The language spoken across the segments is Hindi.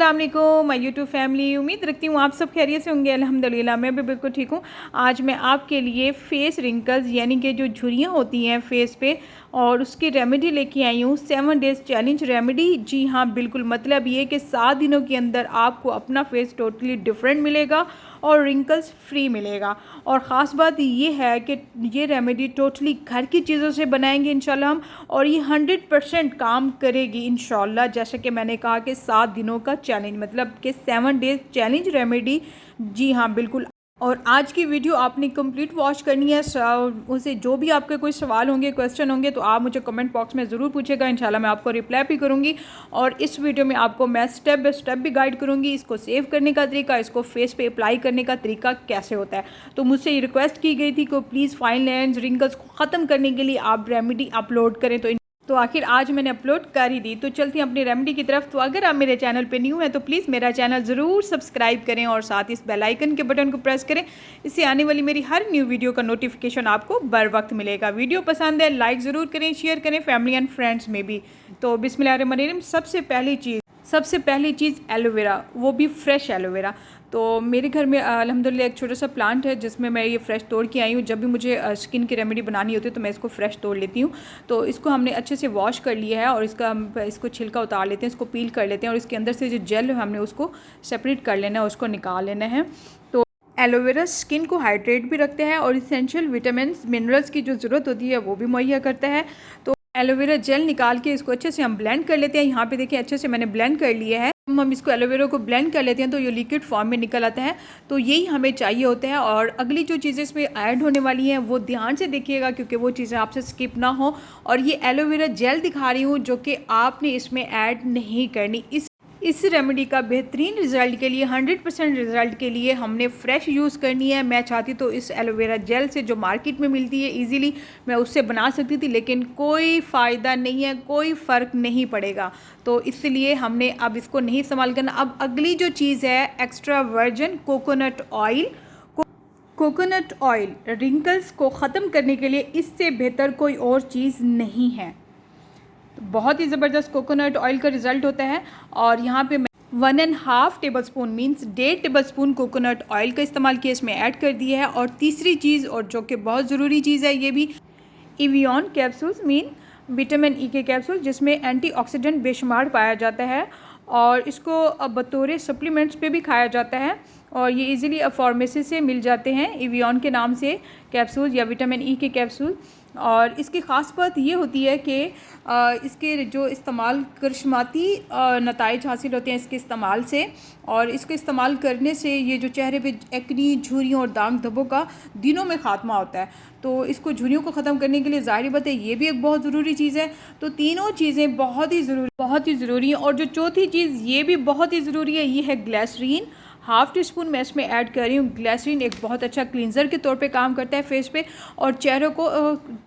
अस्सलाम वालेकुम माय यूट्यूब फैमिली। उम्मीद रखती हूँ आप सब खैरियत से होंगे। अल्हम्दुलिल्लाह मैं भी बिल्कुल ठीक हूँ। आज मैं आपके लिए फेस रिंकल्स यानी कि जो झुर्रियाँ होती हैं फेस पे और उसकी रेमेडी लेके आई हूँ। 7 डेज़ चैलेंज रेमेडी। जी हाँ बिल्कुल, मतलब ये कि 7 दिनों के अंदर आपको अपना फेस टोटली डिफरेंट मिलेगा और रिंकल्स फ्री मिलेगा। और ख़ास बात ये है कि ये रेमेडी टोटली घर की चीज़ों से बनाएंगे इंशाल्लाह हम, और ये 100% काम करेगी इंशाल्लाह। जैसे कि मैंने कहा कि 7 दिनों का चैलेंज, मतलब कि 7 डेज़ चैलेंज रेमेडी। जी हाँ बिल्कुल। और आज की वीडियो आपने कंप्लीट वॉच करनी है। उसे जो भी आपके कोई सवाल होंगे, क्वेश्चन होंगे, तो आप मुझे कमेंट बॉक्स में ज़रूर पूछेगा। इंशाल्लाह मैं आपको रिप्लाई भी करूँगी। और इस वीडियो में आपको मैं स्टेप बाय स्टेप भी गाइड करूँगी, इसको सेव करने का तरीका, इसको फेस पे अप्लाई करने का तरीका कैसे होता है। तो मुझसे ये रिक्वेस्ट की गई थी कि प्लीज़ फाइन लाइन्स रिंकल्स को ख़त्म करने के लिए आप रेमेडी अपलोड करें। तो आखिर आज मैंने अपलोड कर ही दी। तो चलती हैं अपनी रेमेडी की तरफ। तो अगर आप मेरे चैनल पे न्यू हैं तो प्लीज़ मेरा चैनल ज़रूर सब्सक्राइब करें और साथ ही इस बेल आइकन के बटन को प्रेस करें। इससे आने वाली मेरी हर न्यू वीडियो का नोटिफिकेशन आपको बर वक्त मिलेगा। वीडियो पसंद है लाइक ज़रूर करें, शेयर करें फैमिली एंड फ्रेंड्स में भी। तो बिस्मिल्लाहिर्रहमानिर्रहीम। सबसे पहली चीज़ एलोवेरा, वो भी फ्रेश एलोवेरा। तो मेरे घर में अल्हम्दुलिल्लाह एक छोटा सा प्लांट है जिसमें मैं ये फ्रेश तोड़ के आई हूँ। जब भी मुझे स्किन की रेमेडी बनानी होती है तो मैं इसको फ्रेश तोड़ लेती हूँ। तो इसको हमने अच्छे से वॉश कर लिया है और इसको छिलका उतार लेते हैं, इसको पील कर लेते हैं और इसके अंदर से जो जेल है हमने उसको सेपरेट कर लेना है, उसको निकाल लेना है। तो एलोवेरा स्किन को हाइड्रेट भी रखता है और इसेंशियल विटामिन मिनरल्स की जो ज़रूरत होती है वो भी मुहैया करता है। तो एलोवेरा जेल निकाल के इसको अच्छे से हम ब्लेंड कर लेते हैं। यहाँ पे देखिए अच्छे से मैंने ब्लेंड कर लिया है। हम इसको एलोवेरा को ब्लेंड कर लेते हैं तो ये लिक्विड फॉर्म में निकल आता है। तो यही हमें चाहिए होता है। और अगली जो चीज़ें इसमें ऐड होने वाली हैं वो ध्यान से देखिएगा क्योंकि वो चीज़ें आपसे स्किप ना हो। और ये एलोवेरा जेल दिखा रही हूँ जो कि आपने इसमें ऐड नहीं करनी। इस रेमेडी का बेहतरीन रिज़ल्ट के लिए 100% रिज़ल्ट के लिए हमने फ़्रेश यूज़ करनी है। मैं चाहती तो इस एलोवेरा जेल से जो मार्केट में मिलती है इजीली मैं उससे बना सकती थी, लेकिन कोई फ़ायदा नहीं है, कोई फ़र्क नहीं पड़ेगा। तो इसलिए हमने अब इसको नहीं इस्तेमाल करना। अब अगली जो चीज़ है extra virgin coconut oil. Coconut oil wrinkles को ख़त्म करने के लिए इससे बेहतर कोई और चीज़ नहीं है। बहुत ही ज़बरदस्त कोकोनट ऑयल का रिज़ल्ट होता है। और यहाँ पे मैं 1.5 table spoon means 1.5 table spoon coconut oil का इस्तेमाल किया, इसमें ऐड कर दिया है। और तीसरी चीज़ और जो कि बहुत ज़रूरी चीज़ है, ये भी इवियन कैप्सूल्स मीन विटामिन ई के कैप्सूल जिसमें एंटीऑक्सीडेंट बेशुमार पाया जाता है और इसको बतौर सप्लीमेंट्स पे भी खाया जाता है। और ये इजीली फार्मेसी से मिल जाते हैं इवियन के नाम से कैप्सूल या विटामिन ई के कैप्सूल। और इसकी ख़ास बात ये होती है कि इसके जो इस्तेमाल करिश्माती नताइज हासिल होते हैं इसके इस्तेमाल से। और इसके इस्तेमाल करने से ये जो चेहरे पे एक्नी, झुर्रियों और दाग धब्बों का दिनों में ख़ात्मा होता है। तो इसको झुर्रियों को ख़त्म करने के लिए ज़ाहिर बात है ये भी एक बहुत ज़रूरी चीज़ है। तो तीनों चीज़ें बहुत ही ज़रूरी हैं। और जो चौथी चीज़ ये भी बहुत ही ज़रूरी है, ये है ग्लिसरीन। 1/2 टीस्पून मैं इसमें ऐड कर रही हूँ। ग्लिसरीन एक बहुत अच्छा क्लींजर के तौर पे काम करता है फेस पे और चेहरे को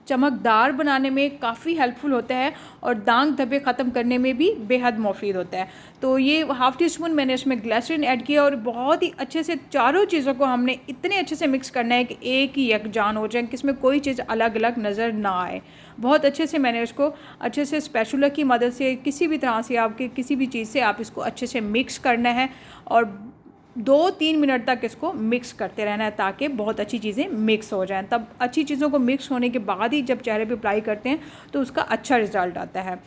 चमकदार बनाने में काफ़ी हेल्पफुल होता है और दाग धब्बे ख़त्म करने में भी बेहद मुफीद होता है। तो ये 1/2 टीस्पून मैंने इसमें ग्लिसरीन ऐड किया और बहुत ही अच्छे से चारों चीज़ों को हमने इतने अच्छे से मिक्स करना है कि एक ही यकजान हो जाए, कि इसमें कोई चीज़ अलग अलग नज़र ना आए। बहुत अच्छे से मैंने इसको अच्छे से स्पैचुला की मदद से किसी भी तरह से आपके किसी भी चीज़ से आप इसको अच्छे से मिक्स करना है और 2-3 मिनट तक इसको मिक्स करते रहना है ताकि बहुत अच्छी चीज़ें मिक्स हो जाएं। तब अच्छी चीज़ों को मिक्स होने के बाद ही जब चेहरे पे अप्लाई करते हैं तो उसका अच्छा रिज़ल्ट आता है।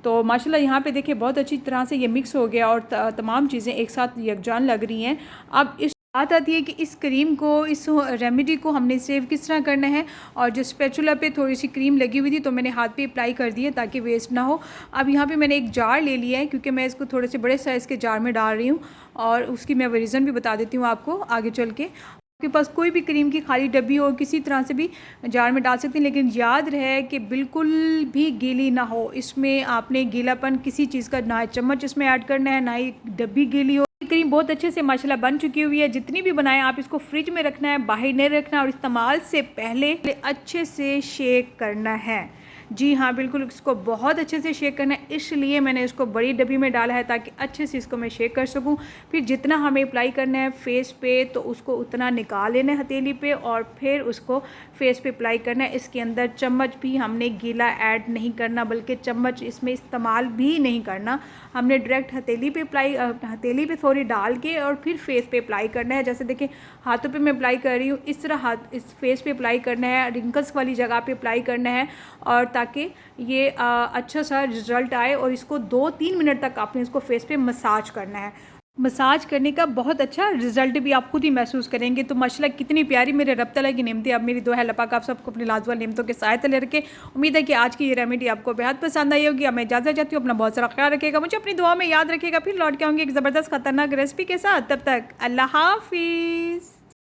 तो माशाल्लाह यहाँ पे देखिए बहुत अच्छी तरह से ये मिक्स हो गया और तमाम चीज़ें एक साथ यकजान लग रही हैं। अब इस बात आती है कि इस क्रीम को, इस रेमेडी को हमने सेव किस तरह करना है। और जो स्पैचुला पे थोड़ी सी क्रीम लगी हुई थी तो मैंने हाथ पे अप्लाई कर दी है ताकि वेस्ट ना हो। अब यहाँ पे मैंने एक जार ले लिया है क्योंकि मैं इसको थोड़े से बड़े साइज़ के जार में डाल रही हूँ और उसकी मैं रीज़न भी बता देती हूँ आपको आगे चल के। आपके पास कोई भी क्रीम की खाली डब्बी हो किसी तरह से भी जार में डाल सकते हैं, लेकिन याद रहे कि बिल्कुल भी गीली ना हो। इसमें आपने गीलापन किसी चीज़ का ना चम्मच इसमें ऐड करना है ना ही डब्बी गीली हो। क्रीम बहुत अच्छे से माशाल्लाह बन चुकी हुई है। जितनी भी बनाएं आप इसको फ्रिज में रखना है, बाहर नहीं रखना और इस्तेमाल से पहले अच्छे से शेक करना है। जी हाँ, बिल्कुल इसको बहुत अच्छे से शेक करना है, इसलिए मैंने इसको बड़ी डब्बी में डाला है ताकि अच्छे से इसको मैं शेक कर सकूँ। फिर जितना हमें अप्लाई करना है फेस पे तो उसको उतना निकाल लेना है हथेली पे और फिर उसको फेस पे अप्लाई करना है। इसके अंदर चम्मच भी हमने गीला ऐड नहीं करना, बल्कि चम्मच इसमें इस्तेमाल भी नहीं करना। हमने डायरेक्ट हथेली पे थोड़ी डाल के और फिर फेस पे अप्लाई करना है। जैसे देखिए हाथों पे मैं अप्लाई कर रही हूँ, इस तरह हाथ इस फेस पे अप्लाई करना है, रिंकल्स वाली जगह पे अप्लाई करना है और ताकि ये अच्छा सा रिज़ल्ट आए। और इसको 2-3 मिनट तक आपने इसको फेस पे मसाज करना है। मसाज करने का बहुत अच्छा रिजल्ट भी आप खुद ही महसूस करेंगे। तो माशाल्लाह कितनी प्यारी मेरे रब तआला की नेमतें, अब मेरी दुआ है अल्लाह पाक आप सबको अपनी लाजवाब नेमतों के साए तले रखे। उम्मीद है कि आज की ये रेमेडी आपको बेहद पसंद आई होगी। अब मैं इजाज़त चाहती हूँ, अपना बहुत सारा ख्याल रखिएगा, मुझे अपनी दुआ में याद रखिएगा। फिर लौट के आऊँगी एक ज़बरदस्त खतरनाक रेसिपी के साथ, तब तक अल्लाह हाफ़िज़।